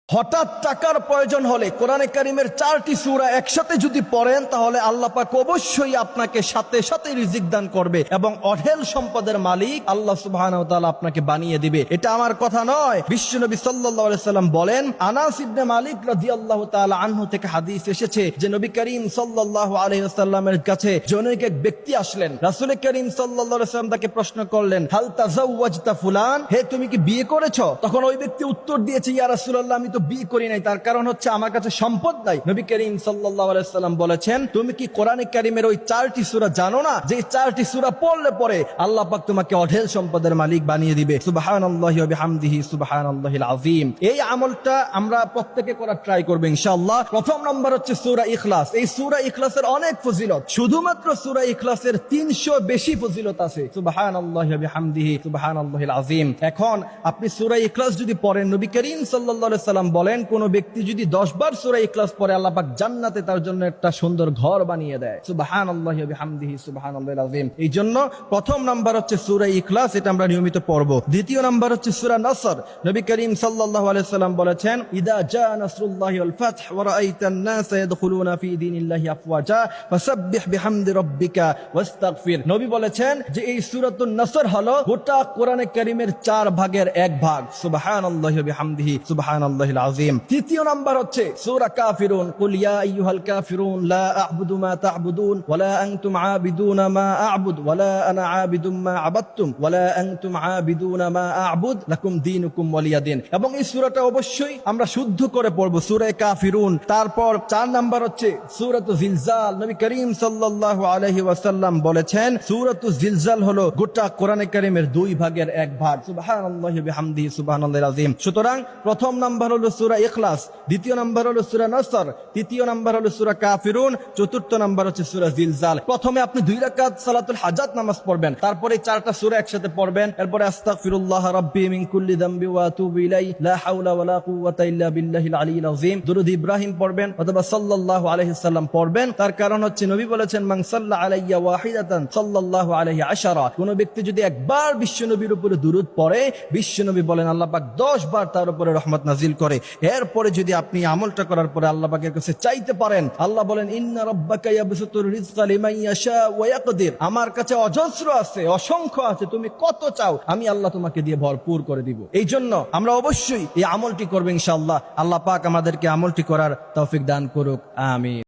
হঠাৎ টাকার প্রয়োজন হলে কোরআনে কারিমের 4টি সূরা একসাথে যদি পড়েন তাহলে আল্লাহ পাক অবশ্যই আপনাকে সাথে সাথে রিজিক দান করবে এবং অঢেল সম্পদের মালিক আল্লাহ সুবহানাহু ওয়া তাআলা আপনাকে বানিয়ে দিবে। এটা আমার কথা নয়, বিশ্বনবী সাল্লাল্লাহু আলাইহি সাল্লাম বলেন, আনাস ইবনে মালিক রাদিয়াল্লাহু তাআলা আনহু থেকে হাদিস এসেছে যে নবী করিম সাল্লাল্লাহু আলাইহি ওয়াসাল্লামের কাছে জনৈক এক ব্যক্তি আসলেন। রাসূল করিম সাল্লাল্লাহু আলাইহি ওয়াসাল্লাম তাকে প্রশ্ন করলেন, হাল তাযাওয়াজতা ফুলান, হে তুমি কি বিয়ে করেছো? তখন ওই ব্যক্তি উত্তর দিয়েছে, ইয়া রাসূলুল্লাহ আমি তো বিয়ে করি নাই, তার কারণ হচ্ছে আমার কাছে সম্পদ নাই। নবী করিম সাল্লাল্লাহু আলাইহি ওয়াসাল্লাম বলেছেন, তুমি কি কোরআনে কারিমের ওই 4টি সূরা জানো না যে 4টি সূরা পড়লে পরে আল্লাহ পাক তোমাকে অঢেল সম্পদের মালিক বানিয়ে দিবে। সুবহানাল্লাহি ওয়া বিহামদিহি সুবহানাল্লাহিল আযীম। এই আমলটা আমরা প্রত্যেকে করার ট্রাই করব ইনশাআল্লাহ। প্রথম নাম্বার হচ্ছে সূরা ইখলাস। এই সূরা ইখলাসের অনেক ফজিলত, শুধুমাত্র সূরা ইখলাসের 300 বেশি ফজিলত আছে। সুবহানাল্লাহি ওয়া বিহামদিহি সুবহানাল্লাহিল আযীম। এখন আপনি সূরা ইখলাস যদি পড়েন, নবী করিম সাল্লাল্লাহু আলাইহি সাল্লাম বলেন, কোন ব্যক্তি যদি 10 বার সূরা ইখলাস পড়ে আল্লাহ পাক জান্নাতে তার জন্য একটা সুন্দর ঘর বানিয়ে দেয়। সুবহানাল্লাহি ওয়া বিহামদিহি সুবহানাল্লাহিল আযীম। এই জন্য প্রথম নাম্বার হচ্ছে সূরা ইখলাস, এটা আমরা নিয়মিত পড়ব। দ্বিতীয় নাম্বার হচ্ছে সূরা নসর। নবী করিম সাল্লাল্লাহু আলাইহি সাল্লাম বলেছেন, ইদা জা নাসরুল্লাহি ওয়াল ফাth ওয়া রাআইতান নাস ইয়াদখুলুনা ফি দীনিল্লাহি আফওয়াজা ফাসাব্বিহ বিহামদি রাব্বিকা ওয়াস্তাগফির। নবী বলেছেন যে এই সূরাতুন নসর হলো গোটা কোরআনে কারীমের 4 ভাগের 1 ভাগ। সুবহানাল্লাহি ওয়া বিহামদিহি সুবহানাল্লাহিল আযীম। তৃতীয় নাম্বার হচ্ছে সূরা কাফিরুন, কুল ইয়া আইয়ুহাল কাফিরুন লা আ'বুদু মা তা'বুদুন ওয়া লা আনতুম আ'বিদুনা মা আ'বুদ ওয়া লা আনা আ'বিদুম মা আ'বাদতুম ওয়া লা আনতুম আ'বিদুনা মা আ'বুদ লাকুম দীনুকুম ওয়ালিয়া দীন। এবং এই সূরাটা অবশ্যই আমরা শুদ্ধ করে পড়ব, সূরা কাফিরুন। তারপর 4 নাম্বার হচ্ছে সূরাতু জিলজাল। নবী করিম সাল্লাল্লাহু আলাইহি ওয়াসাল্লাম বলেছেন, সূরাতু জিলজাল হলো গোটা কোরআনে কারীমের 2 ভাগের 1 ভাগ। সুবহানাল্লাহি ওয়া বিহামদিহি সুবহানাল্লাহিল আযীম। সুতরাং প্রথম নাম্বার হলো সূরা ইখলাস, দ্বিতীয় নাম্বার হলো সূরা নসর, তৃতীয় নাম্বার হলো সূরা কাফিরুন, চতুর্থ নাম্বার হচ্ছে সূরা জিলজাল। প্রথমে আপনি 2 রাকাত সালাতুল হাজাত নামাজ পড়বেন, তারপরে 4টা সূরা একসাথে পড়বেন, এরপরে আস্তাগফিরুল্লাহ রাব্বি মিন কুল্লি যামবি ওয়া আতুবু ইলাইহি লা হাওলা ওয়া লা কুওয়াতা ইল্লা বিল্লাহিল আলিয়্যিল আযীম। দুরূদ ইব্রাহিম পড়বেন অথবা সাল্লাল্লাহু আলাইহি সাল্লাম পড়বেন। তার কারণ হচ্ছে নবী বলেছেন, মান সাল্লা আলাইয়া ওয়াহিদাতান সাল্লাল্লাহু আলাইহি আশারা। কোন ব্যক্তি যদি একবার বিশ্বনবীর উপরে দুরূদ পড়ে, বিশ্বনবী বলেন আল্লাহ পাক 10 বার তার উপরে রহমত নাজিল করে। এরপরে যদি আপনি আমলটা করার পরে আল্লাহ পাকের কাছে চাইতে পারেন, আল্লাহ বলেন, ইন্না রাব্বাকা ইয়াবসুতুর রিজকা লিমান ইয়াশা ওয়া ইয়াকদির। আমার কাছে অজস্র আছে, অসংখ্য আছে, তুমি কত চাও আমি আল্লাহ তোমাকে দিয়ে ভরপুর করে দিব। এই জন্য আমরা অবশ্যই এই আমলটি করব ইনশাআল্লাহ। আল্লাহ পাক আমাদেরকে আমলটি করার তৌফিক দান করুক, আমিন।